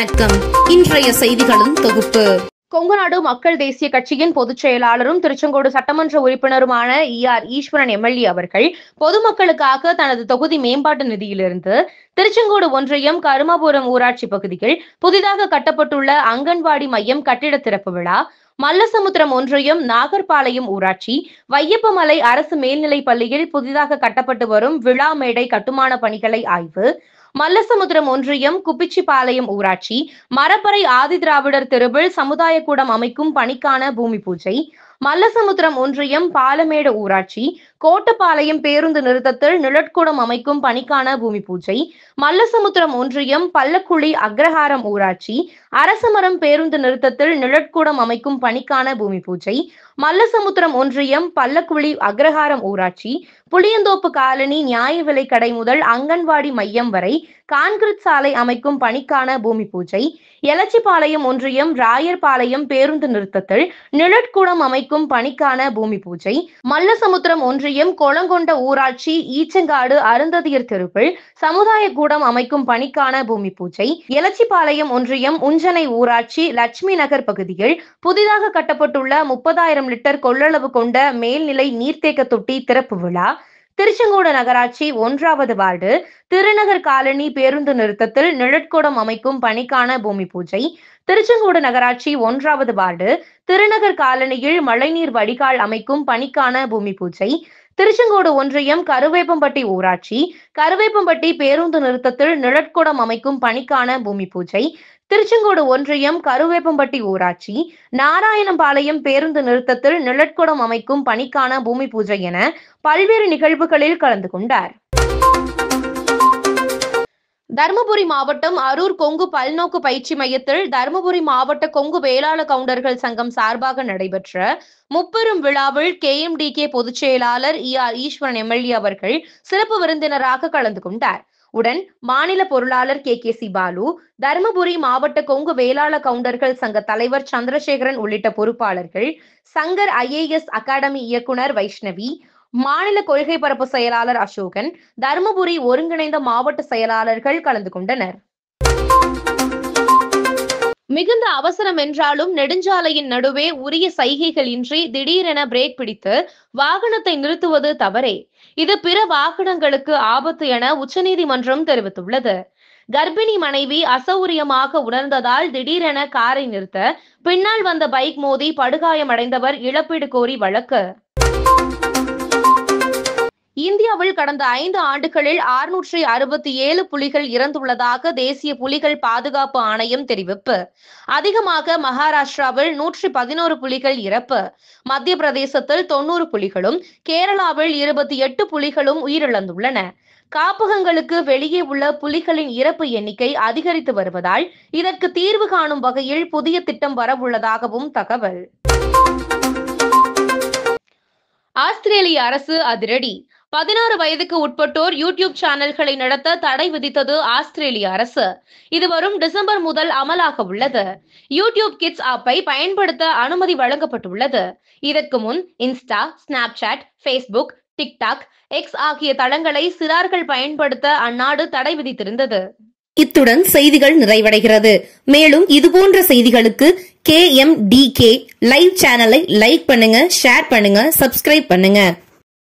வணக்கம். இன்றைய செய்திகளின் தொகுப்பு. கொங்குநாடு மக்கள் தேசிய கட்சியின் பொதுச் செயலாளரும் திருச்செங்கோடு சட்டமன்ற உறுப்பினருமான ER ஈஸ்வரன் MLA அவர்கள் பொதுமக்களுக்காக தனது தொகுதி மேம்பாட்டு நிதியிலிருந்து திருச்செங்கோடு ஒன்றியம் கருமாபுரம் ஊராட்சி பகுதியில் புதிதாக கட்டப்பட்டுள்ள அங்கன்வாடி மையம் கட்டிட திறப்பு விழா, மல்லசமுத்திரம் ஒன்றியம் நாகர்பாளையம் ஊராட்சி வையப்பமலை அரசு மேல்நிலைப் பள்ளியில் புதிதாக கட்டப்பட்டு வரும் விழா மேடை கட்டுமான பணிகளை ஆய்வு, மல்லசமுத்திரம் ஒன்றியம் குப்பிச்சிபாளையம் ஊராட்சி மரப்பறை ஆதிதிராவிடர் தெருவில் சமுதாய கூடம் அமைக்கும் பணிக்கான பூமி பூஜை, மல்லசமுத்திரம் ஒன்றியம் பாலமேடு ஊராட்சி கோட்டப்பாளையம் பேருந்து நிறுத்தத்தில் நிழற்குடம் அமைக்கும் பணிக்கான பூமி பூஜை, மல்லசமுத்திரம் ஒன்றியம் பள்ளக்குழி அக்ரஹாரம் ஊராட்சி அரசமரம் பேருந்து நிறுத்தத்தில் நிழற்குடம் அமைக்கும் பணிக்கான பூமி பூஜை, மல்லசமுத்திரம் ஒன்றியம் பள்ளக்குழி அக்ரஹாரம் ஊராட்சி புளியந்தோப்பு காலனி நியாய விலை கடை முதல் அங்கன்வாடி மையம் வரை கான்கிரீட் சாலை அமைக்கும் பணிக்கான பூமி பூஜை, எலச்சிபாளையம் ஒன்றியம் ராயர்பாளையம் பேருந்து நிறுத்தத்தில் நிழற்குடம் அமைக்கும் பணிக்கான பூமி பூஜை, மல்லசமுத்திரம் ஒன்றியம் கொளங்கொண்ட ஊராட்சி ஈச்சங்காடு அருந்ததியர் தெருவில் சமுதாய கூடம் அமைக்கும் பணிக்கான பூமி பூஜை, எலச்சிபாளையம் ஒன்றியம் உஞ்சனை ஊராட்சி லட்சுமி நகர் பகுதியில் புதிதாக கட்டப்பட்டுள்ள 30,000 லிட்டர் கொள்ளளவு கொண்ட மேல்நிலை நீர்த்தேக்க தொட்டி திறப்பு விழா, திருச்செங்கோடு நகராட்சி 1வது வார்டு திருநகர் காலனி பேருந்து நிறுத்தத்தில் நிழற்குடம் அமைக்கும் பணிக்கான பூமி பூஜை, திருச்செங்கோடு நகராட்சி 1வது வார்டு திருநகர் காலனியில் மழைநீர் வடிகால் அமைக்கும் பணிக்கான பூமி பூஜை, திருச்செங்கோடு ஒன்றியம் கருவேப்பம்பட்டி ஊராட்சி கருவேப்பம்பட்டி பேருந்து நிறுத்தத்தில் நிழற்குடம் அமைக்கும் பணிக்கான பூமி பூஜை, திருச்செங்கோடு ஒன்றியம் கருவேப்பம்பட்டி ஊராட்சி நாராயணபாளையம் பேருந்து நிறுத்தத்தில் நிழற்குடம் அமைக்கும் பணிக்கான பூமி பூஜை என பல்வேறு நிகழ்வுகளில் கலந்து கொண்டார். தருமபுரி மாவட்டம் அரூர் கொங்கு பல்நோக்கு பயிற்சி மையத்தில் தருமபுரி மாவட்ட கொங்கு வேளாள கவுண்டர்கள் சங்கம் சார்பாக நடைபெற்ற முப்பெரும் விழாவில் KMDK பொதுச் செயலாளர் ER ஈஸ்வரன் MLA அவர்கள் சிறப்பு விருந்தினராக கலந்து கொண்டார். உடன் மாநில பொருளாளர் KKC பாலு, தருமபுரி மாவட்ட கொங்கு வேளாள கவுண்டர்கள் சங்க தலைவர் சந்திரசேகரன் உள்ளிட்ட பொறுப்பாளர்கள், சங்கர் IAS அகாடமி இயக்குனர் வைஷ்ணவி, மாநில கொள்கை பரப்பு செயலாளர் அசோகன், தருமபுரி ஒருங்கிணைந்த மாவட்ட செயலாளர்கள் கலந்து கொண்டனர். மிகுந்த அவசரம் என்றாலும் நெடுஞ்சாலையின் நடுவே உரிய சைகைகள் இன்றி திடீரென பிரேக் பிடித்து வாகனத்தை நிறுத்துவது தவறே. இது பிற வாகனங்களுக்கு ஆபத்து என உச்சநீதிமன்றம் தெரிவித்துள்ளது. கர்ப்பிணி மனைவி அசௌகரியமாக உணர்ந்ததால் திடீரென காரை நிறுத்த பின்னால் வந்த பைக் மோதி படுகாயமடைந்தவர் இழப்பீடு கோரி வழக்கு. இந்தியாவில் கடந்த 5 ஆண்டுகளில் 667 புலிகள் இறந்துள்ளதாக தேசிய புலிகள் பாதுகாப்பு ஆணையம் தெரிவிப்பு. அதிகமாக மகாராஷ்டிராவில் 111 புலிகள் இறப்பு, மத்திய பிரதேசத்தில் 90 புலிகளும், கேரளாவில் 28 புலிகளும் உயிரிழந்துள்ளன. காப்பகங்களுக்கு வெளியே உள்ள புலிகளின் இறப்பு எண்ணிக்கை அதிகரித்து வருவதால் இதற்கு தீர்வு காணும் வகையில் புதிய திட்டம் வரவுள்ளதாகவும் தகவல். ஆஸ்திரேலிய அரசு அதிரடி. 16 வயதுக்கு உட்பட்டோர் யூடியூப் சேனல்களை நடத்த தடை விதித்தது ஆஸ்திரேலிய அரசு. இது வரும் டிசம்பர் முதல் அமலாக உள்ளது. யூடியூப் கிட்ஸ் ஆப்பை பயன்படுத்த அனுமதி வழங்கப்பட்டுள்ளது. இதற்கு முன் Insta, Snapchat, Facebook, TikTok, X ஆகிய தளங்களை சிறார்கள் பயன்படுத்த அந்நாடு தடை விதித்திருந்தது. இத்துடன் செய்திகள் நிறைவடைகிறது. மேலும் இதுபோன்ற செய்திகளுக்கு KMDK லைவ் சேனலை லைக் பண்ணுங்க, ஷேர் பண்ணுங்க, சப்ஸ்கிரைப் பண்ணுங்க.